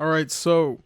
All right, so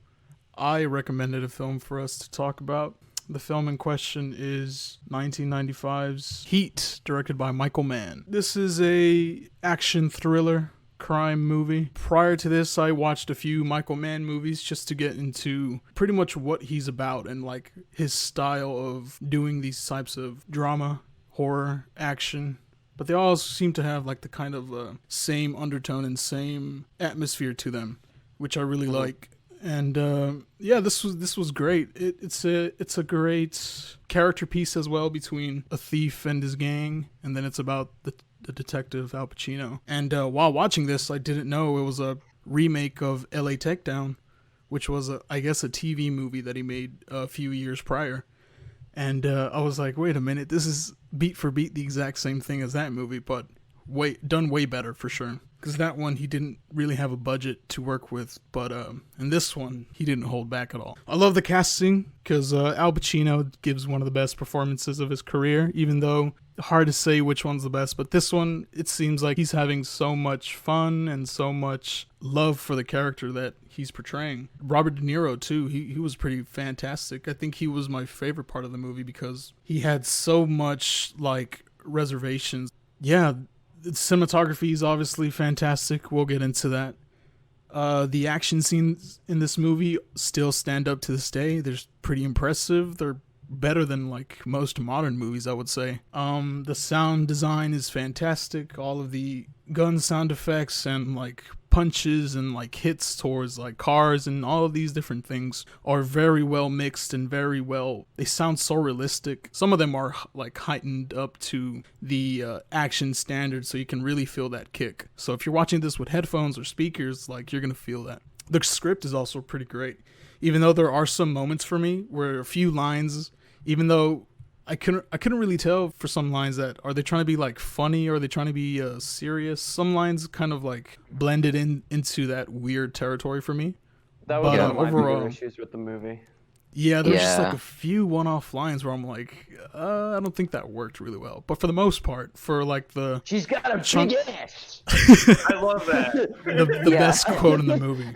I recommended a film for us to talk about. The film in question is 1995's Heat, directed by Michael Mann. This is a action thriller crime movie. Prior to this, I watched a few Michael Mann movies just to get into pretty much what he's about and like his style of doing these types of drama, horror, action. But they all seem to have like the kind of same undertone and same atmosphere to them, which I really like. And yeah, this was great. It's a great character piece as well between a thief and his gang, and then it's about the detective Al Pacino. And while watching this, I didn't know it was a remake of L.A. Takedown, which was I guess a TV movie that he made a few years prior. And I was like, wait a minute, this is beat for beat the exact same thing as that movie, but done way better for sure. Because that one he didn't really have a budget to work with, but in this one he didn't hold back at all. I love the casting because Al Pacino gives one of the best performances of his career, even though hard to say which one's the best, but this one, it seems like he's having so much fun and so much love for the character that he's portraying. Robert De Niro too, he was pretty fantastic. I think he was my favorite part of the movie because he had so much like reservations. Yeah, the cinematography is obviously fantastic. We'll get into that. The action scenes in this movie still stand up to this day. They're pretty impressive. They're better than like most modern movies, I would say. The sound design is fantastic. All of the gun sound effects and like punches and like hits towards like cars and all of these different things are very well mixed and very well, they sound so realistic. Some of them are like heightened up to the action standard, so you can really feel that kick. So if you're watching this with headphones or speakers, like you're gonna feel that. The script is also pretty great, even though there are some moments for me where a few lines, even though I couldn't really tell for some lines that are they trying to be like funny or are they trying to be serious. Some lines kind of like blended into that weird territory for me. That was But one of my bigger overall, issues with the movie. yeah, there's just like Yeah. a few one-off lines where I'm like, I don't think that worked really well. But for the most part, for like the She's got a chunk, big ass. I love that. the Yeah. best quote in the movie.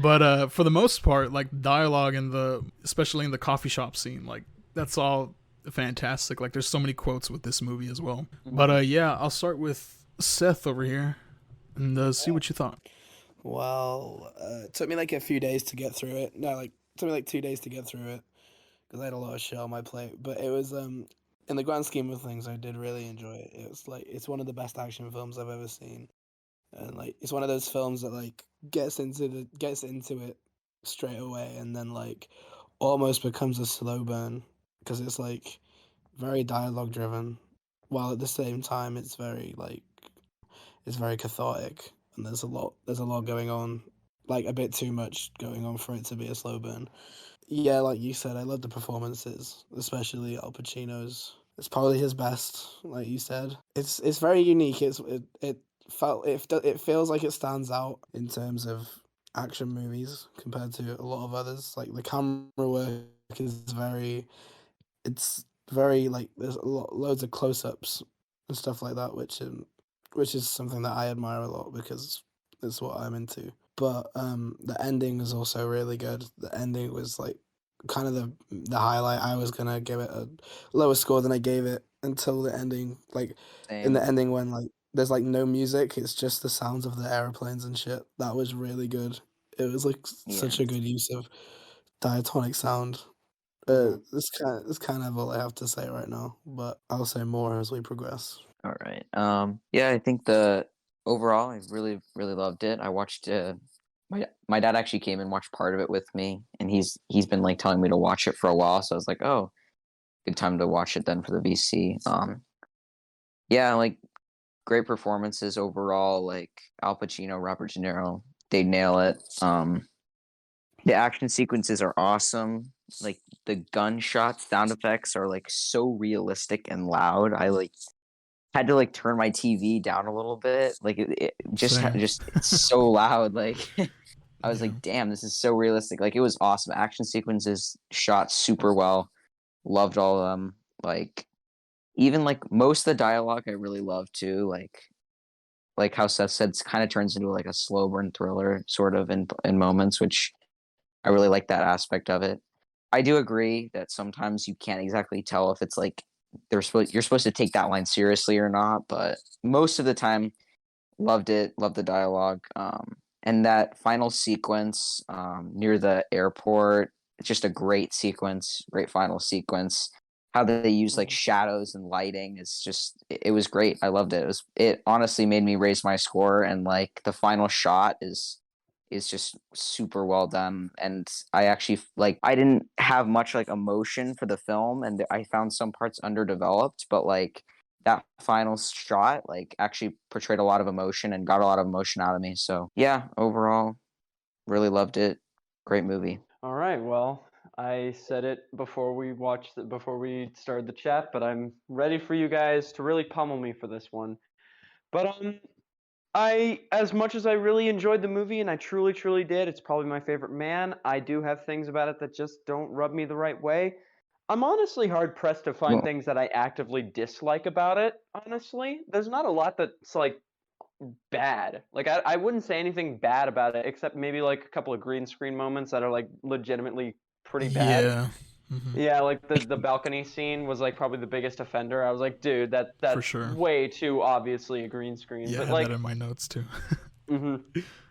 But for the most part, like dialogue and especially in the coffee shop scene, like that's all fantastic. Like there's so many quotes with this movie as well. But yeah, I'll start with Seth over here and see what you thought. Well, it took me like a few days to get through it. No, like it took me like 2 days to get through it because I had a lot of shit on my plate. But it was in the grand scheme of things, I did really enjoy it. It was like it's one of the best action films I've ever seen, and like it's one of those films that like gets into it straight away, and then like almost becomes a slow burn because it's like very dialogue driven, while at the same time it's very cathartic, and there's a lot going on, like a bit too much going on for it to be a slow burn. Yeah, like you said, I love the performances, especially Al Pacino's. It's probably his best, like you said. It's very unique. It feels like it stands out in terms of action movies compared to a lot of others. Like the camera work is it's very like there's loads of close-ups and stuff like that, which is something that I admire a lot because it's what I'm into. But the ending is also really good. The ending was like kind of the highlight. I was gonna give it a lower score than I gave it until the ending. Like in the Same. ending when like there's like no music, it's just the sounds of the airplanes and shit. That was really good. It was like Yeah. such a good use of diatonic sound. That's kind of all I have to say right now, but I'll say more as we progress. All right. Yeah, I think the overall, I really, really loved it. I watched. My dad actually came and watched part of it with me, and he's been like telling me to watch it for a while. So I was like, oh, good time to watch it then for the VC. Yeah, like great performances overall. Like Al Pacino, Robert De Niro, they nail it. The action sequences are awesome. Like the gunshot sound effects are like so realistic and loud. I like had to like turn my TV down a little bit. Like it Same. just it's so loud. Like I was Yeah. like, damn, this is so realistic. Like it was awesome. Action sequences shot super well. Loved all of them. Like even like most of the dialogue I really loved too. Like like how Seth said, kind of turns into like a slow burn thriller sort of in moments, which I really like that aspect of it. I do agree that sometimes you can't exactly tell if it's like you're supposed to take that line seriously or not, but most of the time loved it, loved the dialogue. And that final sequence near the airport, it's just a great sequence, great final sequence. How they use like shadows and lighting is just it was great. I loved it. It honestly made me raise my score, and like the final shot is just super well done. And I actually like I didn't have much like emotion for the film, and I found some parts underdeveloped, but like that final shot like actually portrayed a lot of emotion and got a lot of emotion out of me. So yeah, overall, really loved it. Great movie. All right, well, I said it before before we started the chat, but I'm ready for you guys to really pummel me for this one. But as much as I really enjoyed the movie, and I truly, truly did, it's probably my favorite Man. I do have things about it that just don't rub me the right way. I'm honestly hard pressed to find Well, things that I actively dislike about it. Honestly, there's not a lot that's like bad. Like I wouldn't say anything bad about it, except maybe like a couple of green screen moments that are like legitimately pretty bad. Yeah. Hmm. Yeah, like the balcony scene was like probably the biggest offender. I was like, dude, For that's sure. way too obviously a green screen. Yeah, I But had that like, in my notes too.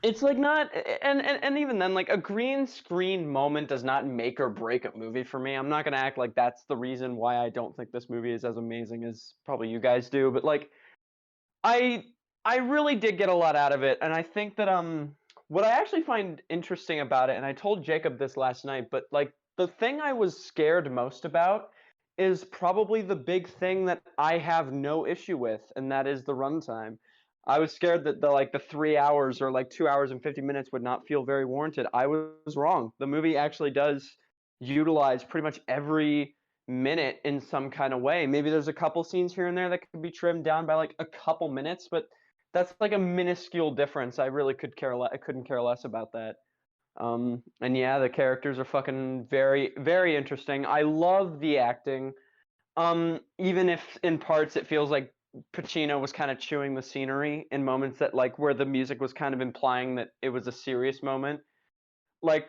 it's like not, and even then, like a green screen moment does not make or break a movie for me. I'm not gonna act like that's the reason why I don't think this movie is as amazing as probably you guys do. But like, I I really did get a lot out of it, and I think that what I actually find interesting about it, and I told Jacob this last night, but like the thing I was scared most about is probably the big thing that I have no issue with, and that is the runtime. I was scared that the 3 hours or like 2 hours and 50 minutes would not feel very warranted. I was wrong. The movie actually does utilize pretty much every minute in some kind of way. Maybe there's a couple scenes here and there that could be trimmed down by like a couple minutes, but that's like a minuscule difference. I really I couldn't care less about that. And yeah, the characters are fucking very, very interesting. I love the acting. Even if in parts it feels like Pacino was kind of chewing the scenery in moments that like where the music was kind of implying that it was a serious moment. Like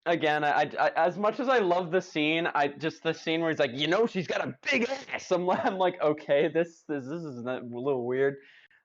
again, as much as I love the scene, I just the scene where he's like, she's got a big ass. I'm like, okay, this is a little weird,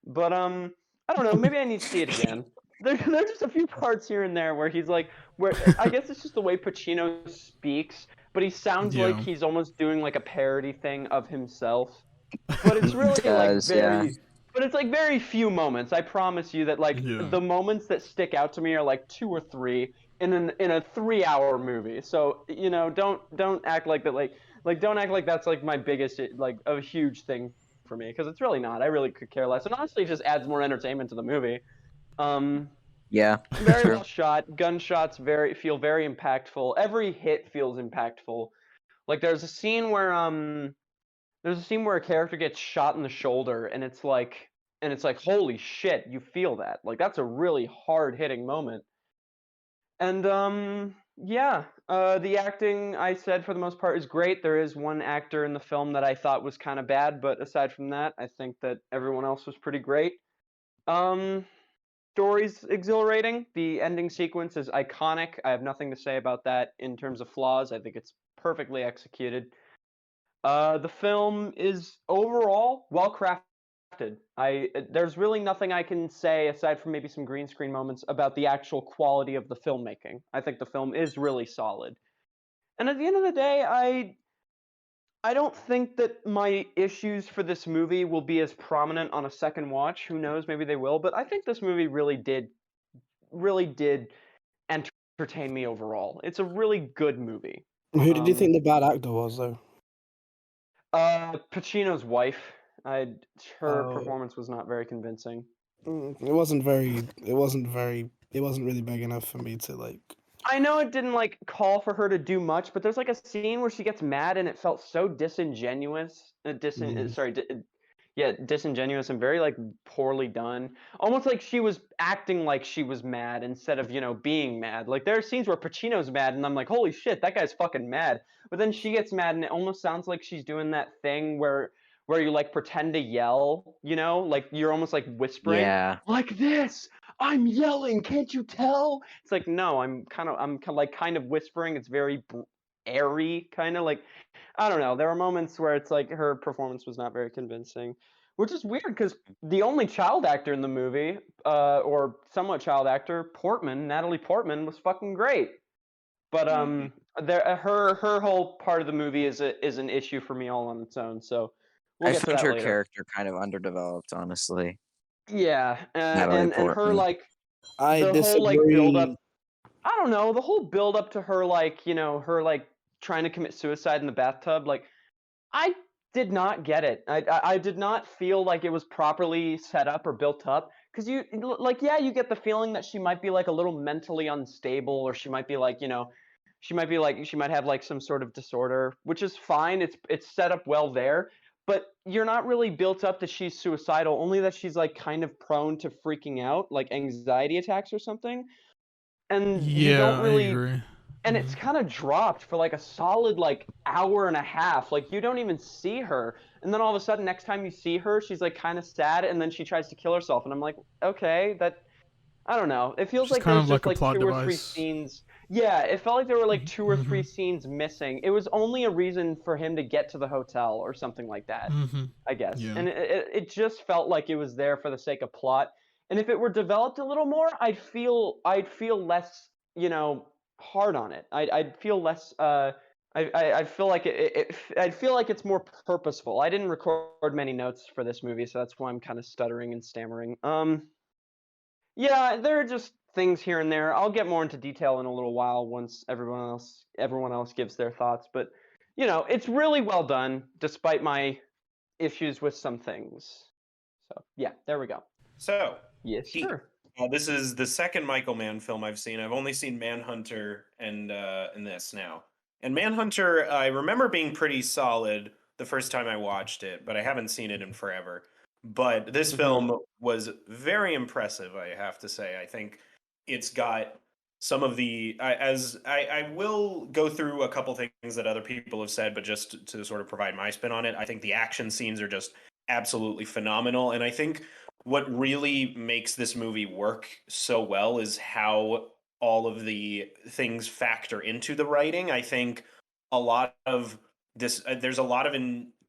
but I don't know. Maybe I need to see it again. There's just a few parts here and there where he's like, where I guess it's just the way Pacino speaks, but he sounds like Yeah. he's almost doing like a parody thing of himself. But it's he really like does, yeah. but it's like very few moments. I promise you that like Yeah. the moments that stick out to me are like two or three in a 3 hour movie. So don't act like that like don't act like that's like my biggest like a huge thing for me because it's really not. I really could care less, and honestly, it just adds more entertainment to the movie. Um, Yeah, very true. well shot. Gunshots feel very impactful. Every hit feels impactful. Like there's a scene where a character gets shot in the shoulder, and it's like holy shit, you feel that. Like that's a really hard hitting moment. And yeah, the acting I said for the most part is great. There is one actor in the film that I thought was kind of bad, but aside from that, I think that everyone else was pretty great. Um, Story's exhilarating. The ending sequence is iconic. I have nothing to say about that in terms of flaws. I think it's perfectly executed. The film is overall well crafted. There's really nothing I can say aside from maybe some green screen moments about the actual quality of the filmmaking. I think the film is really solid. And at the end of the day, I don't think that my issues for this movie will be as prominent on a second watch. Who knows? Maybe they will. But I think this movie really did entertain me overall. It's a really good movie. Who did you Um, think the bad actor was, though? Pacino's wife. Her Oh, performance was not very convincing. it wasn't very. It wasn't very. It wasn't really big enough for me to like. I know it didn't like call for her to do much, but there's like a scene where she gets mad and it felt so disingenuous. Mm. Yeah, disingenuous and very like poorly done. Almost like she was acting like she was mad instead of being mad. Like there are scenes where Pacino's mad and I'm like, holy shit, that guy's fucking mad. But then she gets mad and it almost sounds like she's doing that thing where you like pretend to yell, like you're almost like whispering, Yeah. like this. I'm yelling, can't you tell? It's like, no, I'm kind of whispering. It's very airy, kind of like, I don't know. There are moments where it's like her performance was not very convincing, which is weird because the only child actor in the movie, or somewhat child actor, Natalie Portman, was fucking great. But her whole part of the movie is an issue for me all on its own. So we'll I get to find that her later. character kind of underdeveloped, honestly. Yeah, Natalie and her Portman. like I the whole like build up. disagree. I don't know, the whole build up to her like her like trying to commit suicide in the bathtub. Like I did not get it. I did not feel like it was properly set up or built up because yeah, you get the feeling that she might be like a little mentally unstable, or she might be like she might have like some sort of disorder, which is fine. It's set up well there, but you're not really built up that she's suicidal. Only that she's like kind of prone to freaking out, like anxiety attacks or something, and you don't Yeah, I really agree. and it's kind of dropped for like a solid like hour and a half. Like you don't even see her, and then all of a sudden next time you see her she's like kind of sad, and then she tries to kill herself, and I'm like, okay, that, I don't know, it feels She's like kind there's of like just a like plot two or three device. scenes. Yeah, it felt like there were like two or Mm-hmm. three scenes missing. It was only a reason for him to get to the hotel or something like that, Mm-hmm. I guess. Yeah. And it just felt like it was there for the sake of plot. And if it were developed a little more, I'd feel less, hard on it. I'd feel less. I feel like I'd feel like it's more purposeful. I didn't record many notes for this movie, so that's why I'm kind of stuttering and stammering. Yeah, there are just things here and there. I'll get more into detail in a little while once everyone else gives their thoughts. But it's really well done, despite my issues with some things. So yeah, there we go. So, Yes, Heat. sir. This is the second Michael Mann film I've seen. I've only seen Manhunter and this now. And Manhunter, I remember being pretty solid the first time I watched it, but I haven't seen it in forever. But this film was very impressive, I have to say. I think it's got some of I will go through a couple things that other people have said, but just to sort of provide my spin on it, I think the action scenes are just absolutely phenomenal. And I think what really makes this movie work so well is how all of the things factor into the writing. I think a lot of this, there's a lot of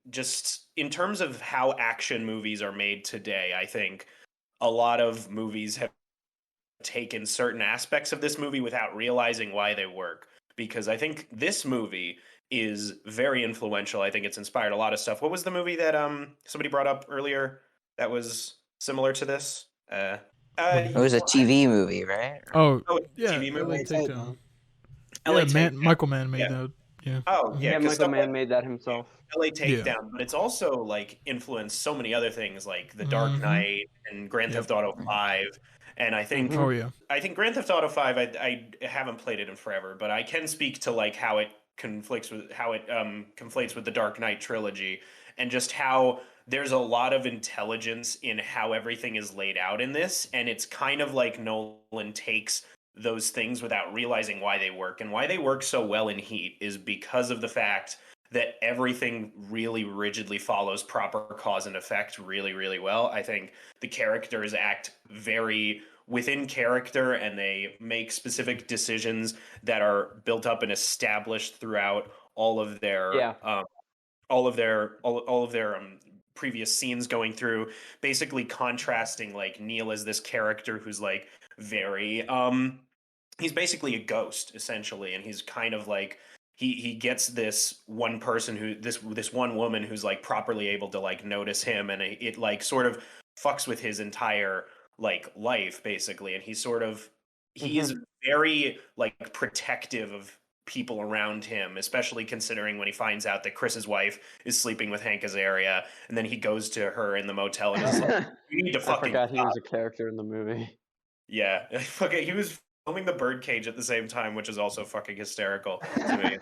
just in terms of how action movies are made today. I think a lot of movies have taken certain aspects of this movie without realizing why they work. Because I think this movie is very influential. I think it's inspired a lot of stuff. What was the movie that somebody brought up earlier that was similar to this? It was a TV movie, right? Oh, yeah, TV LA movie. Takedown. LA Yeah, Takedown. Michael Mann made Yeah. that. Yeah. Oh, yeah, Yeah, because Michael Mann made that himself. LA Yeah. Takedown, but it's also like influenced so many other things like The Dark Mm-hmm. Knight and Grand Yep. Theft Auto 5. And I think Mhm. Oh yeah. I think Grand Theft Auto 5 I haven't played it in forever, but I can speak to like how it conflicts with conflates with the Dark Knight trilogy, and just how there's a lot of intelligence in how everything is laid out in this, and it's kind of like Nolan takes those things without realizing why they work. And why they work so well in Heat is because of the fact that everything really rigidly follows proper cause and effect really, really well. I think the characters act very within character, and they make specific decisions that are built up and established throughout all of their Yeah. previous scenes, going through basically contrasting like Neil as this character who's like very he's basically a ghost essentially, and he's kind of like he gets this one person who this one woman who's like properly able to like notice him, and it like sort of fucks with his entire like life basically, and he is very like protective of people around him, especially considering when he finds out that Chris's wife is sleeping with Hank Azaria, and then he goes to her in the motel and is like, "You need to I fucking forgot he stop." was a character in the movie. Yeah, okay, he was filming the birdcage at the same time, which is also fucking hysterical to me.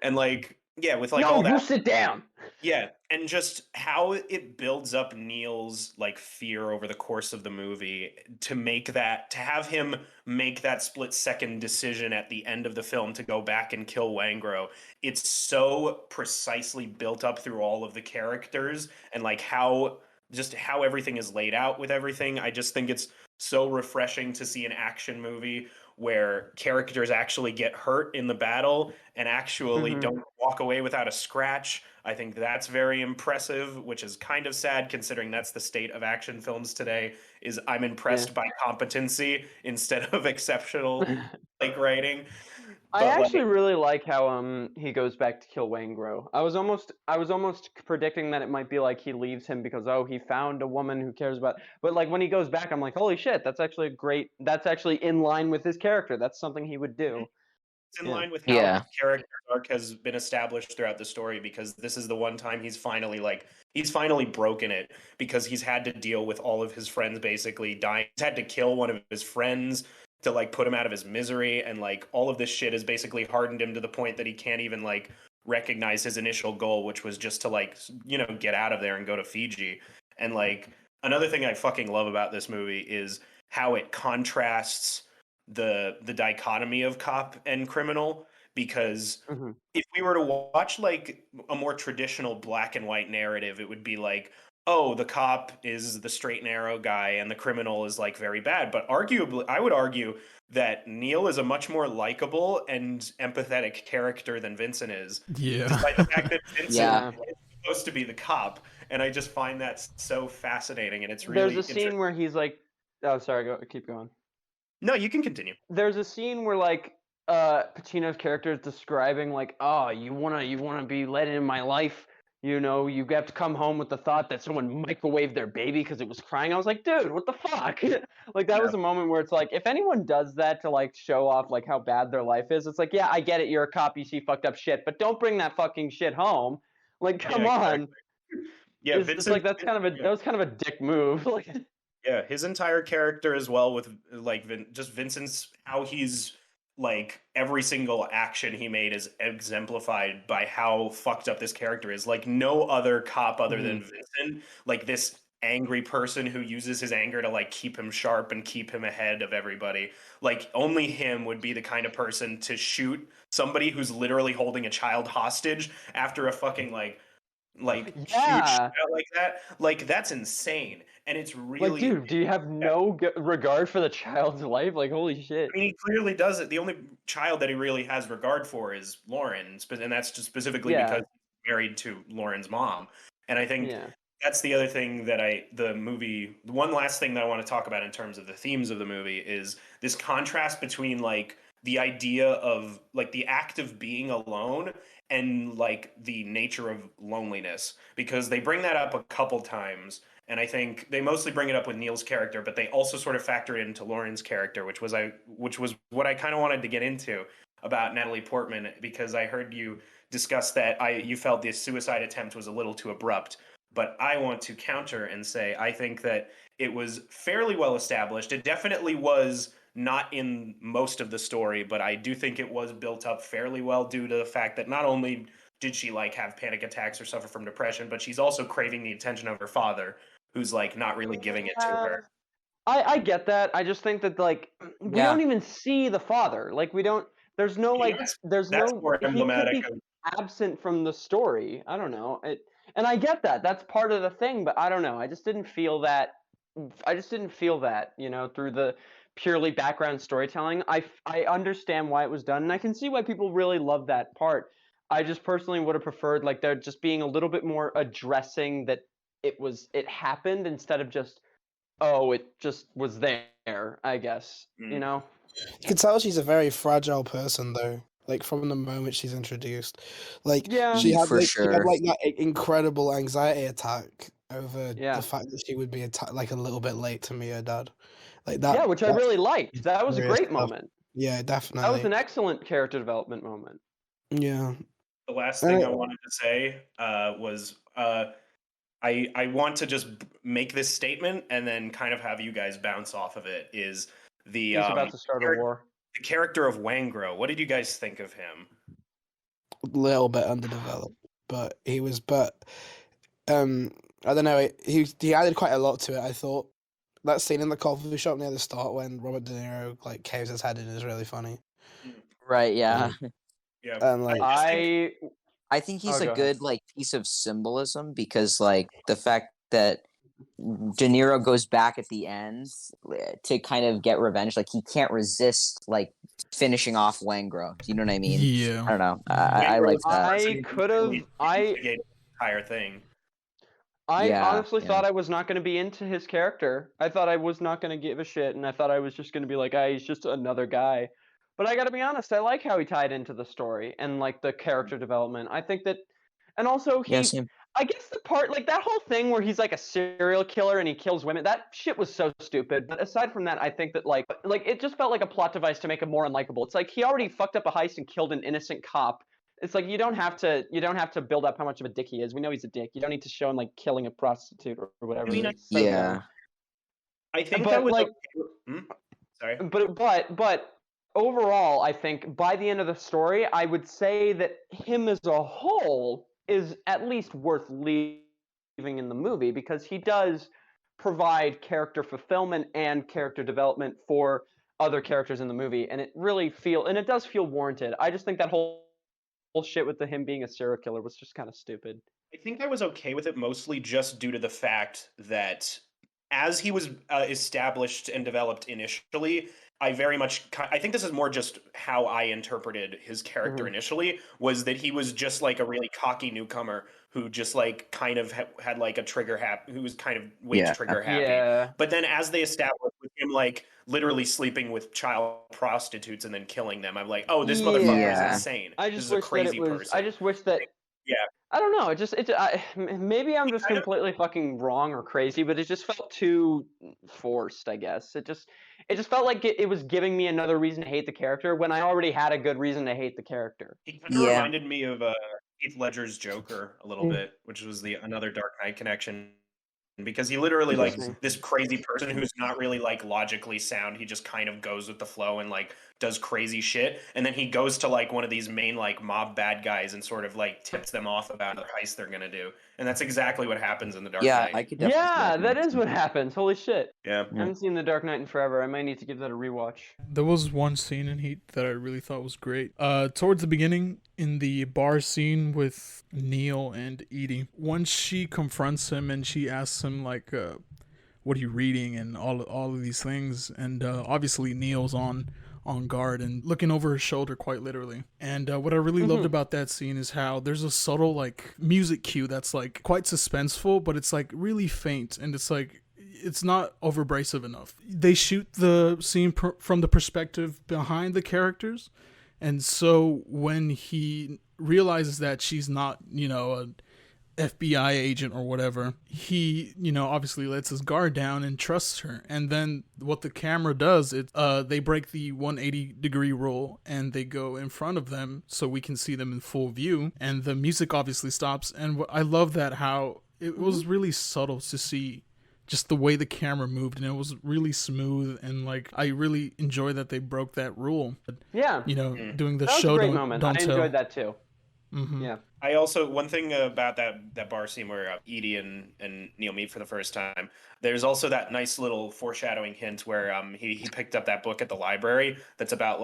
And like Yeah, with like No, all that. you sit down. Yeah, and just how it builds up Neil's like fear over the course of the movie to have him make that split second decision at the end of the film to go back and kill Wangro. It's so precisely built up through all of the characters and like how everything is laid out with everything. I just think it's so refreshing to see an action movie where characters actually get hurt in the battle and actually don't walk away without a scratch. I think that's very impressive, which is kind of sad considering that's the state of action films today. Is I'm impressed by competency instead of exceptional like writing. I But actually like, really like how he goes back to kill Wangro. I was almost predicting that it might be like he leaves him because he found a woman who cares about. But like when he goes back, I'm like, holy shit, that's actually in line with his character. That's something he would do. it's in Yeah. line with how his character arc has been established throughout the story, because this is the one time he's finally broken it, because he's had to deal with all of his friends basically dying. He's had to kill one of his friends to like put him out of his misery, and like all of this shit has basically hardened him to the point that he can't even like recognize his initial goal, which was just to like get out of there and go to Fiji. And like another thing I fucking love about this movie is how it contrasts the dichotomy of cop and criminal, because if we were to watch like a more traditional black and white narrative, it would be like, oh, the cop is the straight and narrow guy and the criminal is like very bad. But arguably, I would argue that Neil is a much more likable and empathetic character than Vincent is, Yeah. despite the fact that Vincent Yeah. is supposed to be the cop. And I just find that so fascinating, and it's There's really a scene where he's like, oh, sorry, keep going. No, you can continue. There's a scene where like Pacino's character is describing like, oh, you wanna be let in my life. You have to come home with the thought that someone microwaved their baby because it was crying. I was like, dude, what the fuck? Like that was a moment where it's like, if anyone does that to like show off like how bad their life is, it's like, yeah, I get it, you're a cop, you see fucked up shit, but don't bring that fucking shit home. Like, come on. Yeah, It's like that was kind of a dick move. Like, yeah, his entire character as well, with like just Vincent's, how he's like every single action he made is exemplified by how fucked up this character is. Like no other cop other than Vincent, like this angry person who uses his anger to like keep him sharp and keep him ahead of everybody. Like only him would be the kind of person to shoot somebody who's literally holding a child hostage after a fucking huge yeah. shootout like that. Like that's insane. And it's really Like, dude, do you have no regard for the child's life? Like, holy shit. I mean, he clearly does it. The only child that he really has regard for is Lauren, and that's just specifically because he's married to Lauren's mom. And I think that's the other thing that the one last thing that I want to talk about in terms of the themes of the movie is this contrast between like the idea of like the act of being alone and like the nature of loneliness, because they bring that up a couple times. And I think they mostly bring it up with Neil's character, but they also sort of factor it into Lauren's character, which was what I kind of wanted to get into about Natalie Portman, because I heard you discuss that you felt the suicide attempt was a little too abrupt. But I want to counter and say I think that it was fairly well established. It definitely was not in most of the story, but I do think it was built up fairly well due to the fact that not only did she like have panic attacks or suffer from depression, but she's also craving the attention of her father, who's like not really giving it to her. I get that. I just think that like we don't even see the father. Like we don't. There's no like. There's that's no. more He could emblematic be absent from the story. I don't know. And I get that. That's part of the thing. But I don't know. I just didn't feel that. Through the purely background storytelling. I understand why it was done, and I can see why people really love that part. I just personally would have preferred like there just being a little bit more addressing that it happened instead of just it just was there, I guess. You know? You can tell she's a very fragile person, though. Like from the moment she's introduced, like she had like that incredible anxiety attack over the fact that she would be like a little bit late to meet her dad, like that. Yeah, which I really liked. That was a great moment. Yeah, definitely. That was an excellent character development moment. Yeah. The last thing I wanted to say was I want to just make this statement and then kind of have you guys bounce off of it. Is the He's about to start a war. The character of Wangro. What did you guys think of him? little bit underdeveloped, but he was. But I don't know. He added quite a lot to it. I thought that scene in the coffee shop near the start when Robert De Niro like caves his head in is really funny. Right, yeah. Yeah. And like, just think- I think he's Oh, a go good ahead. like piece of symbolism because like the fact that De Niro goes back at the end to kind of get revenge, like he can't resist like finishing off Langro. Do you know what I mean? Yeah. I don't know. Mhm. I like that. I could have. the entire thing. I Yeah, honestly yeah. thought I was not going to be into his character. I thought I was not going to give a shit, and I thought I was just going to be like, ah, he's just another guy. But I got to be honest, I like how he tied into the story and like the character development. I think that, and also Yeah, same. I guess the part like that whole thing where he's like a serial killer and he kills women, that shit was so stupid. But aside from that, I think that like it just felt like a plot device to make him more unlikable. It's like he already fucked up a heist and killed an innocent cop. It's like you don't have to build up how much of a dick he is. We know he's a dick. You don't need to show him like killing a prostitute or whatever. I mean, It's so dumb. Yeah. I think But, that was like- Sorry. But overall, I think by the end of the story, I would say that him as a whole is at least worth leaving in the movie because he does provide character fulfillment and character development for other characters in the movie, and it does feel warranted. I just think that whole shit with him being a serial killer was just kind of stupid. I think I was okay with it mostly just due to the fact that as he was established and developed initially, I think this is more just how I interpreted his character initially, was that he was just like a really cocky newcomer who just like kind of had like a who was kind of way trigger happy. Yeah. But then as they established with him like literally sleeping with child prostitutes and then killing them, I'm like, oh, this motherfucker Yeah. is insane. I This just is a wish that crazy it was. person. I just wish that. Yeah. I don't know. Maybe I'm just completely fucking wrong or crazy, but it just felt too forced. I guess it just felt like it was giving me another reason to hate the character when I already had a good reason to hate the character. He kind of Yeah. reminded me of Heath Ledger's Joker a little bit, which was another Dark Knight connection. Because he literally like Interesting. this crazy person who's not really like logically sound. He just kind of goes with the flow and like does crazy shit, and then he goes to like one of these main like mob bad guys and sort of like tips them off about the heist they're gonna do, and that's exactly what happens in the Dark Yeah, Knight. I could definitely see Yeah, that is connection. what happens. Holy shit! Yeah. I haven't seen The Dark Knight in forever. I might need to give that a rewatch. There was one scene in Heat that I really thought was great. Towards the beginning, in the bar scene with Neil and Edie, once she confronts him and she asks him like, "What are you reading?" and all of these things, and obviously Neil's on guard and looking over his shoulder quite literally. And what I really loved about that scene is how there's a subtle like music cue that's like quite suspenseful, but it's like really faint, and it's like it's not overbrasive enough. They shoot the scene from the perspective behind the characters, and so when he realizes that she's not, a FBI agent or whatever, he, obviously lets his guard down and trusts her. And then what the camera does, they break the 180-degree rule and they go in front of them so we can see them in full view. And the music obviously stops. And I love that how it was really subtle to see just the way the camera moved, and it was really smooth, and like I really enjoy that they broke that rule. Yeah, doing the that was show a great don't moment. don't I tell. enjoyed that too. Mm-hmm. Yeah. I also, one thing about that bar scene where Edie and Neil meet for the first time, there's also that nice little foreshadowing hint where he picked up that book at the library that's about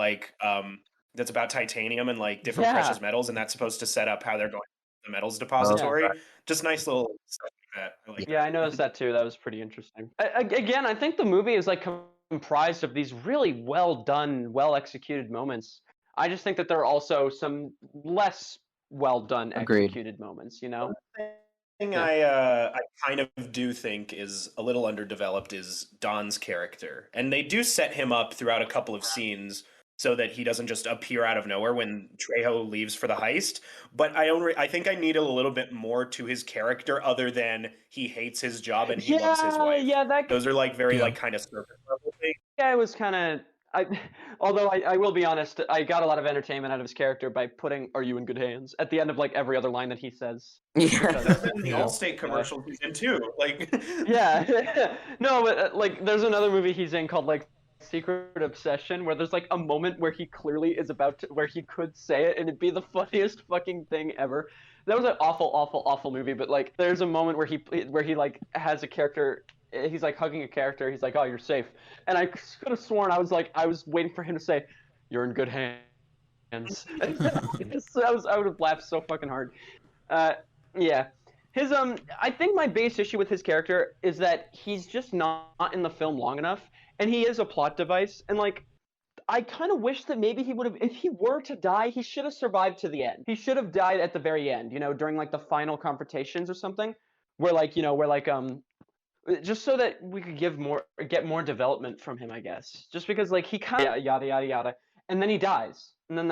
that's about titanium and like different precious metals, and that's supposed to set up how they're going to the metals depository. Just nice little stuff like that. I like Yeah, I noticed that too. That was pretty interesting. Again, I think the movie is like comprised of these really well done, well executed moments. I just think that there are also some less well done executed moments, thing I kind of do think is a little underdeveloped is Don's character, and they do set him up throughout a couple of scenes so that he doesn't just appear out of nowhere when Trejo leaves for the heist. But I think I need a little bit more to his character other than he hates his job and he loves his wife. Yeah, those are like very like kind of surface level things. Yeah, it was kind of. Although I will be honest, I got a lot of entertainment out of his character by putting "Are you in good hands?" at the end of like every other line that he says. That's in the Allstate commercial he's in too. Like yeah, no, but like there's another movie he's in called like secret obsession where there's like a moment where he clearly is about to, where he could say it and it'd be the funniest fucking thing ever. That was an awful movie, but like there's a moment where he like has a character, he's like hugging a character, he's like, "Oh, you're safe," and I could have sworn I was waiting for him to say, "You're in good hands." I would have laughed so fucking hard. Yeah. His I think my base issue with his character is that he's just not in the film long enough, and he is a plot device. And like, I kind of wish that maybe he would have, if he were to die, he should have survived to the end. He should have died at the very end, you know, during like the final confrontations or something, where like, you know, where like just so that we could get more development from him, I guess. Just because like he kind of yada yada yada, and then he dies, and then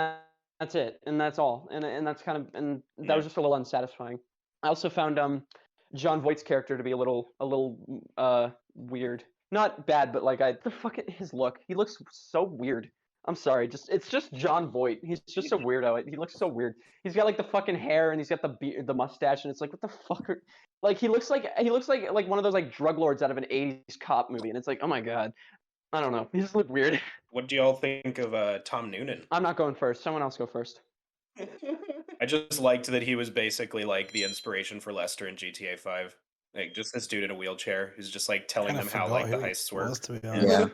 that's it, and that's all, and that's kind of, and that was just a little unsatisfying. I also found John Voight's character to be a little weird. Not bad, but like the fucking his look. He looks so weird. I'm sorry, it's just John Voight. He's just a weirdo. He looks so weird. He's got like the fucking hair and he's got the beard, the mustache, and it's like what the fuck are, like he looks like one of those like drug lords out of an 80s cop movie, and it's like, oh my god. I don't know. He just look weird. What do y'all think of Tom Noonan? I'm not going first. Someone else go first. I just liked that he was basically like the inspiration for Lester in GTA 5. Like just this dude in a wheelchair who's just like telling them how like the heists work. To be honest.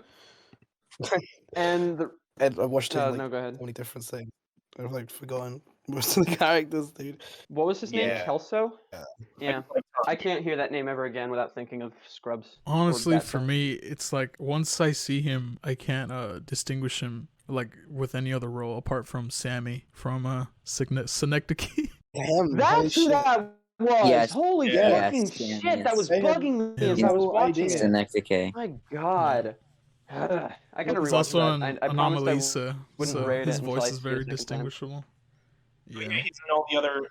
And I watched him, like, no, go ahead. so many different things. I've like forgotten most of the characters, dude. What was his name? Kelso? Yeah. I can't hear that name ever again without thinking of Scrubs. Honestly, for me, it's like once I see him, I can't distinguish him like with any other role apart from Sammy from Synecdoche. Damn, that's who that was. Yes. Holy fucking shit! Yes. That was bugging me as I was watching it. Synecdoche. My god. I gotta He's rewatch also that. on I promised I Anomalisa, wouldn't so rate his it until voice I is see it very a second time. distinguishable. Yeah, Yeah, he's in all the other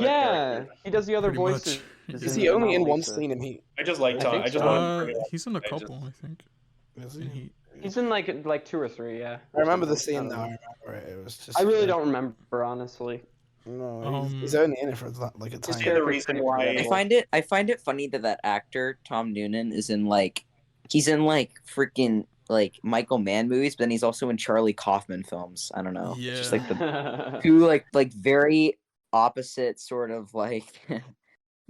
Yeah, characters. he does the other Pretty much. voices. Is he only in one Anomalisa. scene in Heat? I just like I Tom. think I just so. want to he's in a couple, I think. Is In he? Heat. He's in like 2 or 3, yeah. I remember the I scene don't now. know. I remember it. It was just. I really don't remember, honestly. No, he's only in it for like a His tiny. the character's reason pretty why- forgettable. I find it funny that actor Tom Noonan is in like freaking like Michael Mann movies, but then he's also in Charlie Kaufman films. I don't know. Yeah. It's just like the two like very opposite sort of like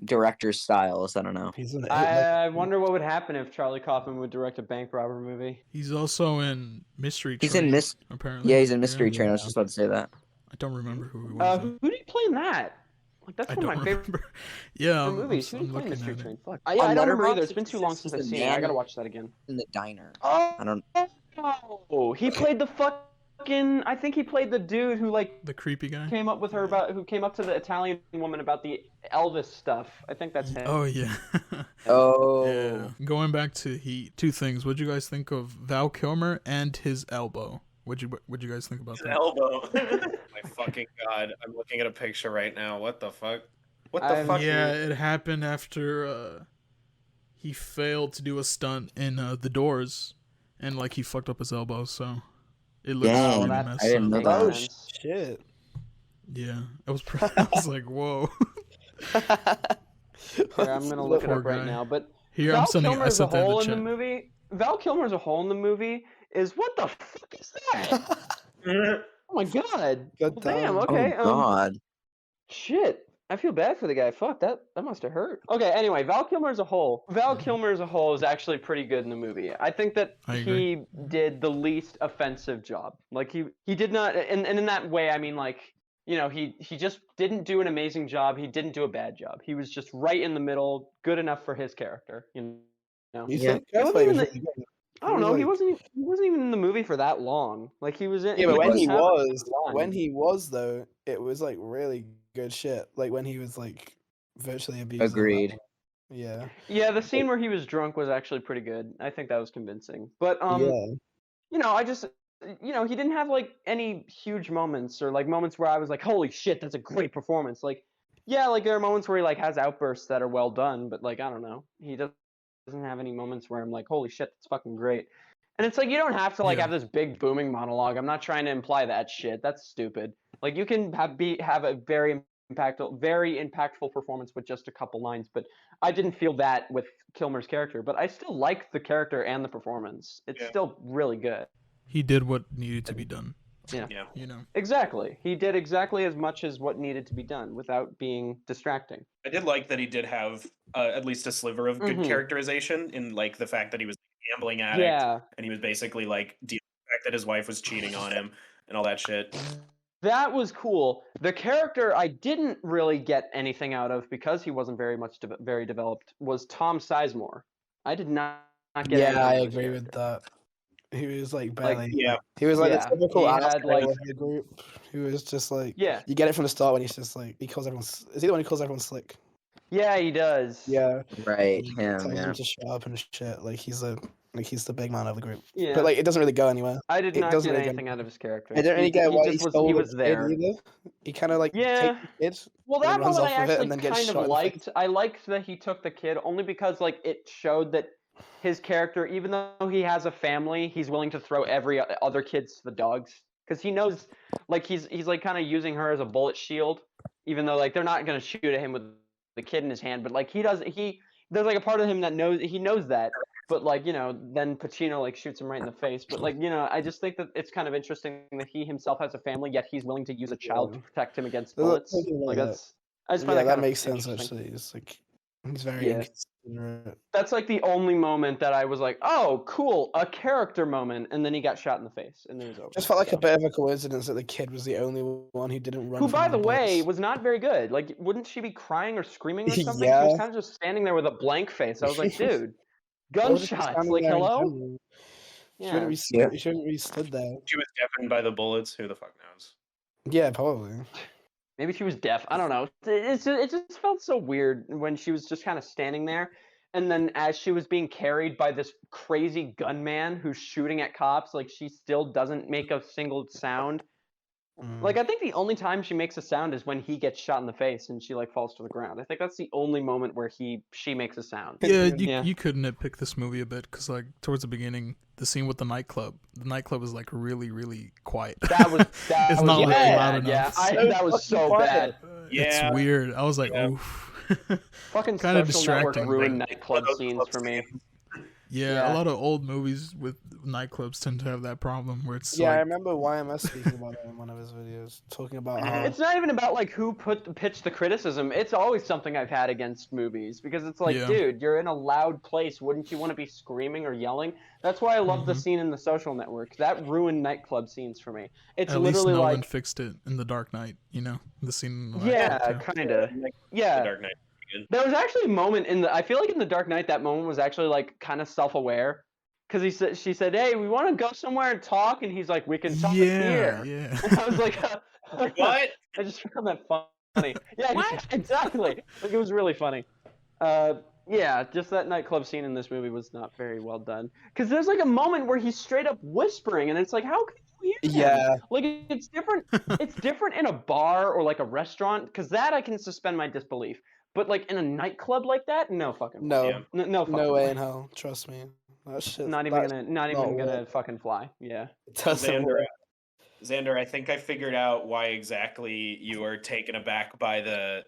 director styles. I don't know. He's in it. I wonder what would happen if Charlie Kaufman would direct a bank robber movie. He's also in Mystery Train. He's in apparently. Yeah, he's in Mystery Yeah. Train. I was just about to say that. I don't remember who he was. Who did he play in that? Like that's I one of don't my favorite remember. Yeah, movies. Who did I'm he play in looking Mystery at it. Train? Fuck. Yeah, I don't remember either. Letterboxd, It's been too long since I've he's seen the it. I man gotta watch that again. In the diner. Oh, I don't. he played the fucking. I think he played the dude who like The creepy guy. came up with her about who came up to the Italian woman about the Elvis stuff. I think that's him. Oh yeah. Oh. Yeah. Going back to Heat, two things. What'd you guys think of Val Kilmer and his elbow? What'd you guys think about His that? elbow. My fucking god! I'm looking at a picture right now. What the fuck? What the fuck? Yeah, it happened after he failed to do a stunt in The Doors, and like he fucked up his elbow, so it looks Dang, pretty that- messed I didn't up. know Oh that. shit! Yeah, it was. I was like, whoa. Sorry, I'm gonna look it Poor up right guy. now. But Here, Val I'm sending. Kilmer I as a sent that in whole the in the chat. movie. Val Kilmer as a whole in the movie is what the fuck is that? Oh my god! Good Well, damn. time. Okay. Oh God. Shit. I feel bad for the guy. Fuck that. That must have hurt. Okay. Anyway, Val Kilmer as a whole. Val Kilmer as a whole is actually pretty good in the movie. I think that I agree. he did the least offensive job. Like he did not, and in that way, I mean like. You know, he just didn't do an amazing job. He didn't do a bad job. He was just right in the middle, good enough for his character. You know. You Yeah. think? He I wasn't thought he even was the- really good. I don't know. He was wasn't even in the movie for that long. Like he was in. Yeah, but when didn't he have was, line. when he was though, it was like really good shit. Like when he was like virtually abusing. Agreed. Yeah. Yeah, the scene where he was drunk was actually pretty good. I think that was convincing. But Yeah. you know, he didn't have like any huge moments or like moments where I was like, holy shit, that's a great performance. Like, yeah, like there are moments where he like has outbursts that are well done, but like I don't know, he doesn't have any moments where I'm like, holy shit, that's fucking great. And it's like you don't have to like Yeah. have this big booming monologue. I'm not trying to imply that shit. That's stupid. Like you can have a very very impactful performance with just a couple lines. But I didn't feel that with Kilmer's character. But I still liked the character and the performance. It's still really good. He did what needed to be done. Yeah. You know. Exactly. He did exactly as much as what needed to be done without being distracting. I did like that he did have at least a sliver of good characterization in like the fact that he was a gambling addict and he was basically like dealing with the fact that his wife was cheating on him and all that shit. That was cool. The character I didn't really get anything out of because he wasn't very developed was Tom Sizemore. I did not get anything I out of his agree with character. that. He was like barely. yeah. He was like Yeah, the typical he ass had, guy like- of the group. He was just like. Yeah. You get it from the start when he's just like he calls everyone. Is he the one who calls everyone slick? Yeah, he does. Yeah. Right, He him, tells yeah. them to shut up and shit. Like he's the big man of the group. Yeah. But like it doesn't really go anywhere. I did it not doesn't get really go anything out of his character. I don't really get why he just stole he the was kid there. either. He kind of like Yeah. takes the kid. Well, and that runs moment I off with it actually and then gets kind of shot in the face. liked. I liked that he took the kid only because like it showed that his character, even though he has a family, he's willing to throw every other kids to the dogs because he knows, like he's like kind of using her as a bullet shield, even though like they're not gonna shoot at him with the kid in his hand, but like there's like a part of him that knows that, but like then Pacino like shoots him right in the face, but like I just think that it's kind of interesting that he himself has a family yet he's willing to use a child to protect him against bullets. Like that's I just find Yeah, that that kind of makes sense interesting. actually. It's like he's very Yeah. inconsiderate. That's like the only moment that I was like, oh, cool, a character moment, and then he got shot in the face, and it was over. Just felt like So. a bit of a coincidence that the kid was the only one who didn't run. Who, from by the way, bullets. was not very good. Like, wouldn't she be crying or screaming or something? She Yeah. was kind of just standing there with a blank face. I was like, dude, Or just gunshots. standing Like, there in hello? general. Yeah. You shouldn't be stood there. She was deafened by the bullets. Who the fuck knows? Yeah, probably. Maybe she was deaf. I don't know. It just felt so weird when she was just kind of standing there. And then as she was being carried by this crazy gunman who's shooting at cops, like she still doesn't make a single sound. Like I think the only time she makes a sound is when he gets shot in the face and she like falls to the ground. I think that's the only moment where she makes a sound. Yeah, you could nitpick this movie a bit because like towards the beginning, the scene with the nightclub is like really really quiet. That was It's was not like bad. loud enough. Yeah, that was so bad. It's weird. I was like, oof. Fucking Kinda Social distracting. Network ruined nightclub scenes for me. Yeah, a lot of old movies with nightclubs tend to have that problem where it's I like, remember YMS speaking about it in one of his videos, talking about how It's not even about like who pitched the criticism. It's always something I've had against movies because it's like, dude, you're in a loud place. Wouldn't you want to be screaming or yelling? That's why I love the scene in The Social Network. That ruined nightclub scenes for me. It's at least literally Nolan like fixed it in The Dark Knight. The scene. In the yeah, kind of. Yeah. The Dark Knight. There was actually a moment I feel like in The Dark Knight that moment was actually like kind of self-aware. Because she said, "Hey, we want to go somewhere and talk," and he's like, "We can talk here." Yeah. And I was like, What? I just found that funny. Yeah, exactly. Like it was really funny. Yeah, just that nightclub scene in this movie was not very well done. Because there's like a moment where he's straight up whispering, and it's like, how can you hear him? Yeah. Like it's different. It's different in a bar or like a restaurant, because that I can suspend my disbelief. But like in a nightclub like that, no fucking no, way. No fucking no way way. in hell. Trust me, that shit. Not even gonna fucking fly. Yeah. It doesn't work. Xander, I think I figured out why exactly you were taken aback by the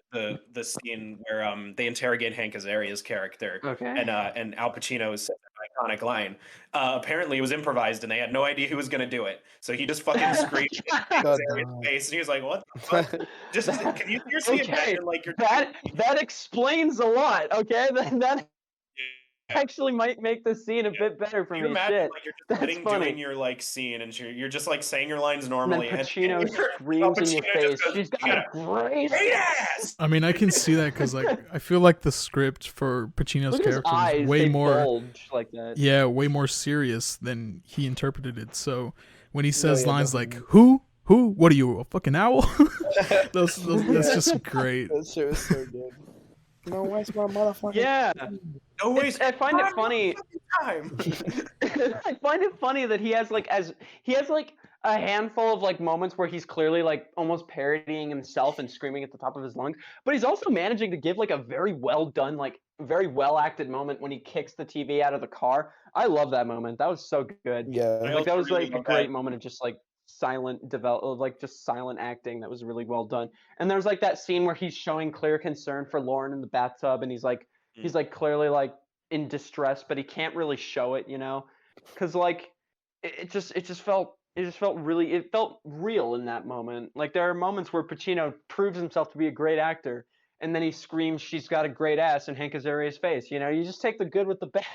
scene where they interrogate Hank Azaria's character. Okay. And Al Pacino said an iconic line. Apparently it was improvised and they had no idea who was gonna do it. So he just fucking screamed in Hank Azaria's face and he was like, "What the fuck?" Just can you seriously imagine like you're that explains a lot, okay? That actually might make the scene a bit better for you me. imagine Shit. like you're just That's sitting funny. doing your like scene and you're just like saying your lines And normally then Pacino screams in your Pacino face. just goes, She's got "You a great ass!" I mean, I can see that because like I feel like the script for Pacino's Look at his character eyes, is way they more, bulge like that. way more serious than he interpreted it. So when he says yeah, lines like definitely. "Who? What are you, a fucking owl?" That's just great. That shit was so good. No waste my motherfucking. Yeah. No waste I find it funny. time. I find it funny that he has like a handful of like moments where he's clearly like almost parodying himself and screaming at the top of his lungs, but he's also managing to give like a very well done, like very well acted moment when he kicks the TV out of the car. I love that moment. That was so good. Yeah. Like that was really like a love great that. moment of just like just silent acting that was really well done. And there's like that scene where he's showing clear concern for Lauren in the bathtub, and he's like clearly like in distress, but he can't really show it, because like it just felt real in that moment. Like there are moments where Pacino proves himself to be a great actor, and then he screams, "She's got a great ass," in Hank Azaria's face. You just take the good with the bad.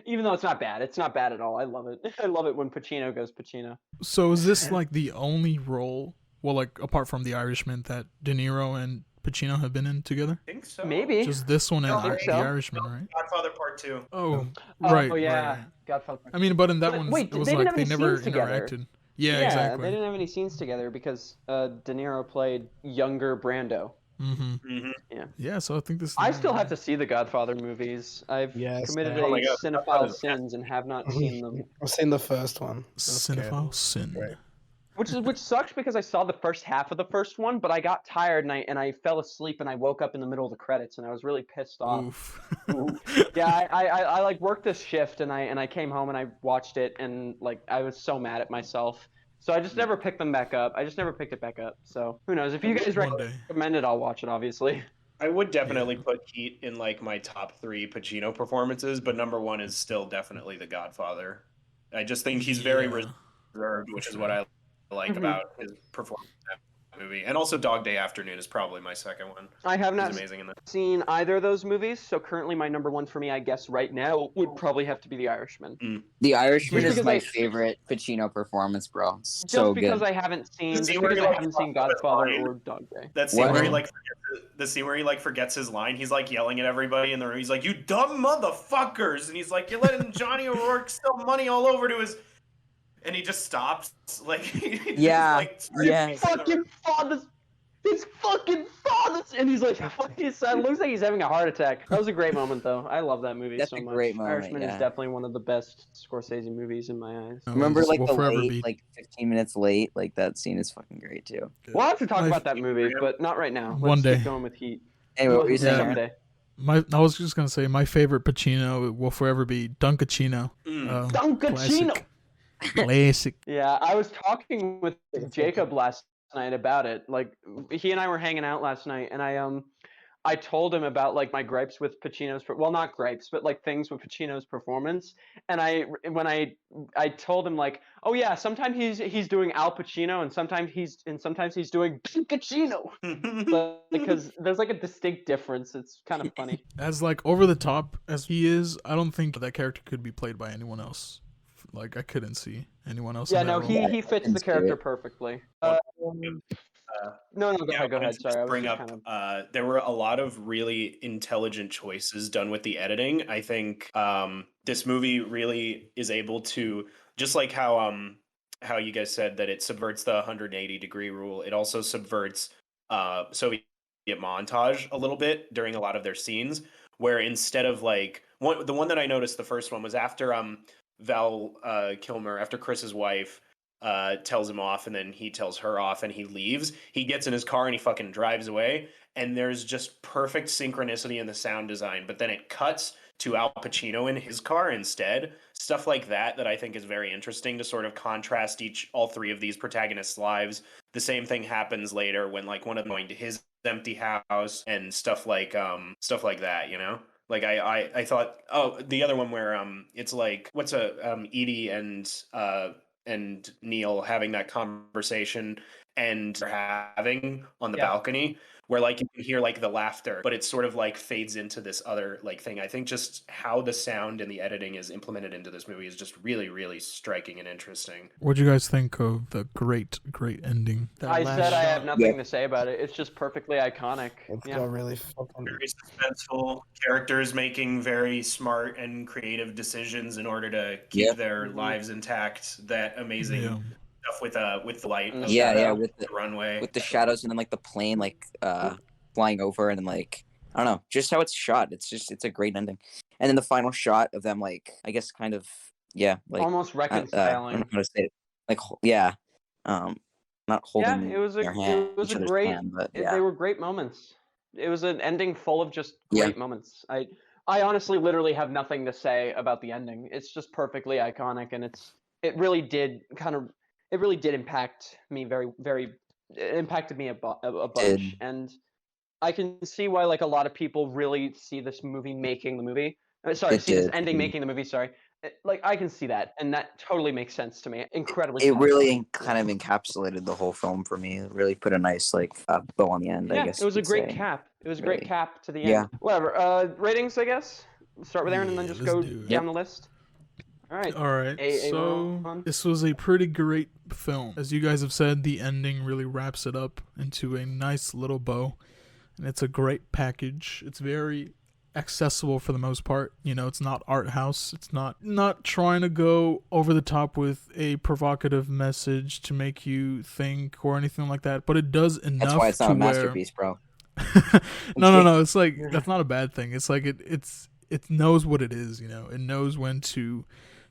Even though it's not bad. It's not bad at all. I love it. I love it when Pacino goes Pacino. So is this like the only role, well, like apart from The Irishman, that De Niro and Pacino have been in together? I think so. Maybe. Just this one and I think The so. Irishman, right? Godfather Part 2. Oh, right. Oh yeah, right. Godfather. I mean, but in that But one, wait, it was they didn't like have they any never scenes together. interacted. Yeah, exactly. They didn't have any scenes together because De Niro played younger Brando. Mm-hmm. Yeah. Yeah, so I think this. I still have to see the Godfather movies. I've committed Oh my a God, cinephile Godfather's sins and have not seen them. I've seen the first one. That's good. Cinephile sin. Great. Which sucks because I saw the first half of the first one, but I got tired and I fell asleep and I woke up in the middle of the credits and I was really pissed off. Oof. Yeah, I like worked this shift and I came home and I watched it and like I was so mad at myself. So I just never picked them back up. I just never picked it back up. So who knows? If you guys One day. recommend it, I'll watch it. Obviously. I would definitely put Heat in like my top 3 Pacino performances, but number 1 is still definitely The Godfather. I just think he's very reserved, which is what I like about his performance in that movie. And also Dog Day Afternoon is probably my second one. I have not He's amazing in that. seen either of those movies, so currently my number one for me, I guess right now, would probably have to be The Irishman. The Irishman Just is my because favorite Pacino performance, bro. It's Just so because good. I haven't seen, The scene just where because he, I like, haven't seen fucks up his Godfather line. or Dog Day. That scene What? where he like the scene where he like forgets his line. He's like yelling at everybody in the room. He's like, "You dumb motherfuckers!" And he's like, "You're letting Johnny O'Rourke spill money all over to his." And he just stops. Like, he just, Yeah, like, yeah. Fucking fathers! His fucking fathers! And he's like, fucking son, looks like he's having a heart attack. That was a great moment, though. I love that movie That's so a much. great moment, Irishman yeah. is definitely one of the best Scorsese movies in my eyes. Remember, like, Will the forever late, be. like 15 minutes late? Like, that scene is fucking great, too. We'll have to talk My- about that movie, but not right now. Let's One day. keep going with Heat. Anyway, what were you saying? Aaron? Someday. I was just gonna say my favorite Pacino will forever be Dunkachino. Dunkachino! Classic. Yeah, I was talking with Jacob last night about it. Like, he and I were hanging out last night, and I told him about like my gripes with Pacino's, well, not gripes, but like things with Pacino's performance. And when I told him like, oh yeah, sometimes he's doing Al Pacino, and sometimes he's doing Pacino, but because there's like a distinct difference. It's kind of funny. As like over the top as he is, I don't think that character could be played by anyone else. Like I couldn't see anyone else. Yeah, in that no, role. he fits the character perfectly. No, go ahead. Sorry, I was bring just up. kind of. There were a lot of really intelligent choices done with the editing. I think this movie really is able to, just like how you guys said that it subverts the 180-degree rule. It also subverts Soviet montage a little bit during a lot of their scenes, where instead of like the one that I noticed, the first one was after Val Kilmer, after Chris's wife tells him off, and then he tells her off, and he leaves. He gets in his car and he fucking drives away. And there's just perfect synchronicity in the sound design. But then it cuts to Al Pacino in his car instead. Stuff like that I think is very interesting to sort of contrast all 3 of these protagonists' lives. The same thing happens later when like one of them going to his empty house and stuff like that, you know? Like I thought, the other one where it's like what's Edie and Neil having that conversation and they're having on the balcony, where like you can hear like the laughter, but it sort of like fades into this other like thing. I think just how the sound and the editing is implemented into this movie is just really, really striking and interesting. What do you guys think of the great ending? I said I have nothing to say about it. It's just perfectly iconic. It's got really fucking. Very suspenseful characters making very smart and creative decisions in order to keep their lives intact. That amazing stuff with the light. And of with the runway, with the shadows, and then like the plane like flying over, and then like I don't know, just how it's shot. It's a great ending. And then the final shot of them like I guess kind of like almost I reconciling. don't know how to say it. Like not holding It was their hand, it was each a other's great. hand, but They were great moments. It was an ending full of just great moments. I honestly literally have nothing to say about the ending. It's just perfectly iconic, and it really did kind of. it really did impact me it impacted me a bunch, Did. and I can see why like a lot of people really see this movie making the movie. It See this did. ending making the movie. Sorry, like I can see that, and that totally makes sense to me. Incredibly It really satisfying. kind of encapsulated the whole film for me. It really put a nice bow on the end, I Yeah, guess it was you a could great say. cap. It was a Really. great cap to the Yeah. end. Whatever. Ratings, I guess. Start with Aaron and then Yeah, just let's go do it. down the list. All right. All right, so Ron? this was a pretty great film. As you guys have said, the ending really wraps it up into a nice little bow, and it's a great package. It's very accessible for the most part. You know, it's not art house. It's not trying to go over the top with a provocative message to make you think or anything like that, but it does enough That's why it's not to a where masterpiece, bro. no. It's like that's not a bad thing. It's like it knows what it is. You know, it knows when to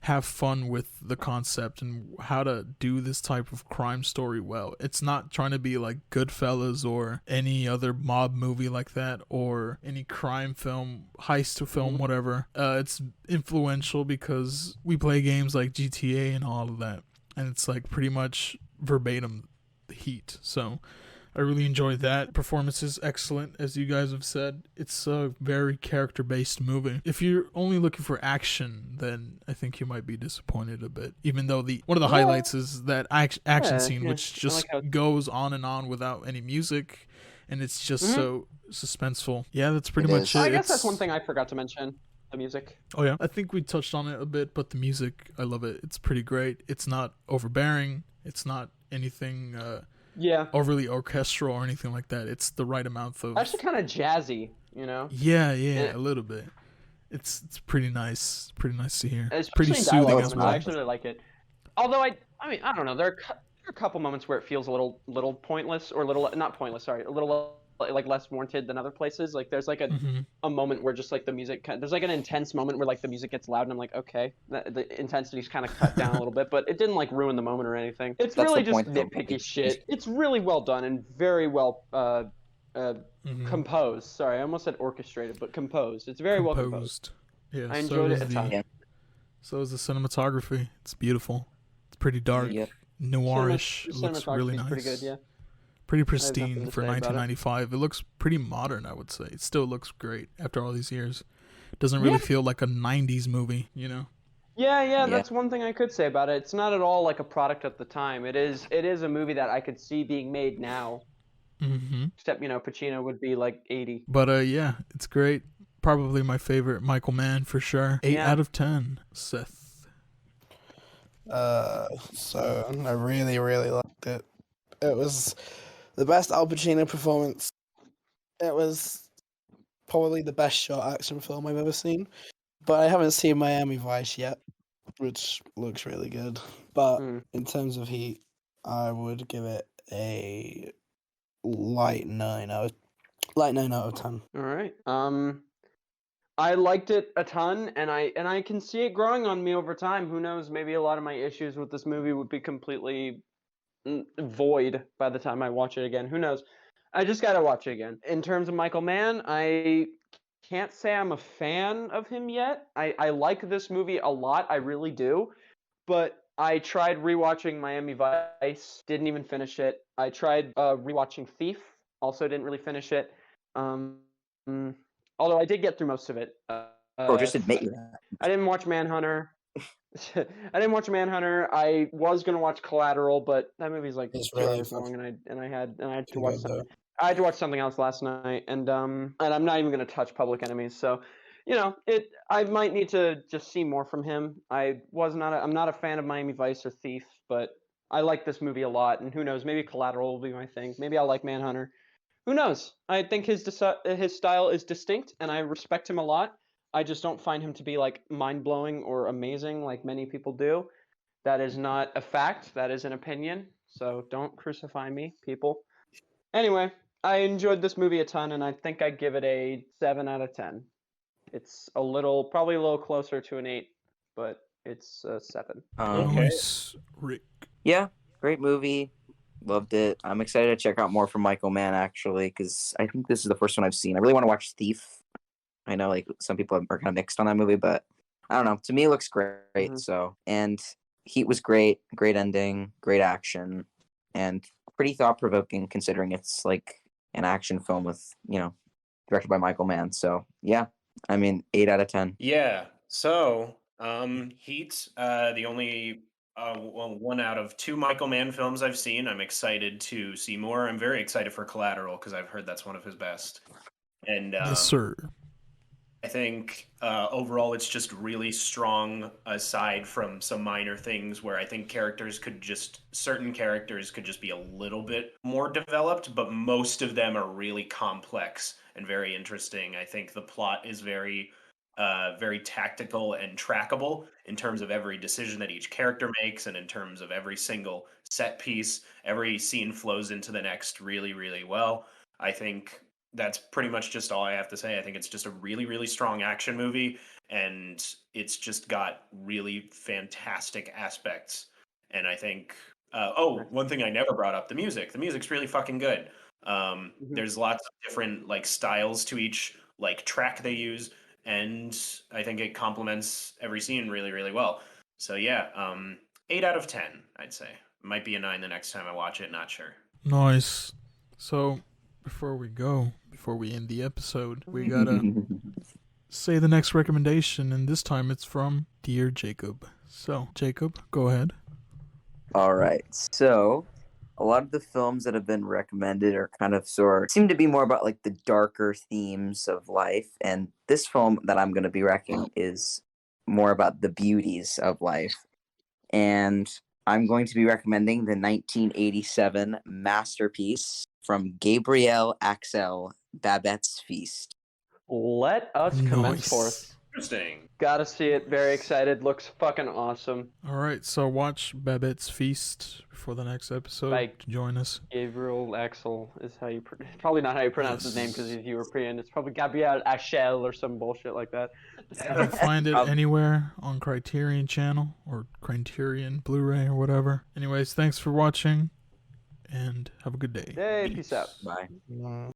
have fun with the concept and how to do this type of crime story well. It's not trying to be like Goodfellas or any other mob movie like that or any crime film, heist film, whatever. It's influential because we play games like GTA and all of that, and it's like pretty much verbatim the Heat. So I really enjoyed that. Performance is excellent, as you guys have said. It's a very character-based movie. If you're only looking for action, then I think you might be disappointed a bit. Even though one of the highlights is that action scene, which just goes on and on without any music, and it's just so suspenseful. Yeah, that's pretty much it. I guess that's one thing I forgot to mention. The music. Oh yeah, I think we touched on it a bit, but the music, I love it. It's pretty great. It's not overbearing. It's not anything overly orchestral or anything like that. It's the right amount of actually kind of jazzy, you know. Yeah, a little bit. It's pretty nice. Pretty nice to hear. Especially pretty in soothing dialogue as moments, well. I actually really like it. Although I mean I don't know. There are a couple moments where it feels a little pointless or not pointless. Sorry, a little like less warranted than other places. Like there's like a moment where just like the music there's like an intense moment where like the music gets loud and I'm like, okay, the intensity's kind of cut down a little bit, but it didn't like ruin the moment or anything. It's That's really the just point of the nitpicky movie. shit. It's really well done and very well composed. Sorry, I almost said orchestrated, but composed. It's very well composed. Yeah, I enjoyed it a ton. So is the cinematography. It's beautiful. It's pretty dark, noirish. It looks really nice. Pretty good, yeah. Pretty pristine for 1995. It looks pretty modern, I would say. It still looks great after all these years. It doesn't really feel like a 90s movie, you know? Yeah, that's one thing I could say about it. It's not at all like a product at the time. It is a movie that I could see being made now. Except, you know, Pacino would be like 80. But yeah, it's great. Probably my favorite Michael Mann for sure. 8 out of 10. Seth. So I really, really liked it. It was the best Al Pacino performance. It was probably the best short action film I've ever seen. But I haven't seen Miami Vice yet, which looks really good. But in terms of Heat, I would give it a light 9 out of 10. All right. I liked it a ton, and I can see it growing on me over time. Who knows? Maybe a lot of my issues with this movie would be completely void by the time I watch it again. Who knows? I just gotta watch it again. In terms of Michael Mann, I can't say I'm a fan of him yet. I like this movie a lot. I really do. But I tried rewatching Miami Vice. Didn't even finish it. I tried rewatching Thief. Also didn't really finish it. Although I did get through most of it. Just admit that. I didn't watch Manhunter. I was gonna watch Collateral, but that movie's like 2 hours long, and I had to watch something. I had to watch something else last night, and I'm not even gonna touch Public Enemies. So, you know, I might need to just see more from him. I'm not a fan of Miami Vice or Thief, but I like this movie a lot, and who knows? Maybe Collateral will be my thing. Maybe I'll like Manhunter. Who knows? I think his style is distinct, and I respect him a lot. I just don't find him to be like mind-blowing or amazing like many people do. That is not a fact. That is an opinion. So don't crucify me, people. Anyway, I enjoyed this movie a ton, and I think I'd give it a 7 out of 10. It's probably a little closer to an 8, but it's a 7. Nice, Rick. Yeah, great movie. Loved it. I'm excited to check out more from Michael Mann, actually, because I think this is the first one I've seen. I really want to watch Thief. I know like some people are kind of mixed on that movie, but I don't know. To me, it looks great. So, and Heat was great, great ending, great action, and pretty thought provoking considering it's like an action film with directed by Michael Mann. So yeah, I mean 8 out of 10. Yeah. So, Heat, the only one out of two Michael Mann films I've seen. I'm excited to see more. I'm very excited for Collateral because I've heard that's one of his best. And Yes, sir. I think overall it's just really strong, aside from some minor things where I think certain characters could just be a little bit more developed, but most of them are really complex and very interesting. I think the plot is very tactical and trackable in terms of every decision that each character makes, and in terms of every single set piece. Every scene flows into the next really, really well. I think that's pretty much just all I have to say. I think it's just a really, really strong action movie, and it's just got really fantastic aspects. And I think, one thing I never brought up: the music. The music's really fucking good. There's lots of different like styles to each like track they use, and I think it complements every scene really, really well. So yeah, 8 out of 10, I'd say. Might be a 9 the next time I watch it. Not sure. Nice. So, before we end the episode, we gotta say the next recommendation, and this time it's from Dear Jacob. So, Jacob, go ahead. All right. So, a lot of the films that have been recommended are seem to be more about like the darker themes of life, and this film that I'm going to be recommending is more about the beauties of life. And I'm going to be recommending the 1987 masterpiece from Gabriel Axel, Babette's Feast. Let us commence forth. Interesting. Gotta see it. Very excited. Looks fucking awesome. All right, so watch Babette's Feast before the next episode Like- to join us. Gabriel Axel is how you probably not how you pronounce his name because he's European. It's probably Gabriel Axel or some bullshit like that. You can find it anywhere on Criterion Channel or Criterion Blu-ray or whatever. Anyways, thanks for watching, and have a good day. Hey, peace out. Bye.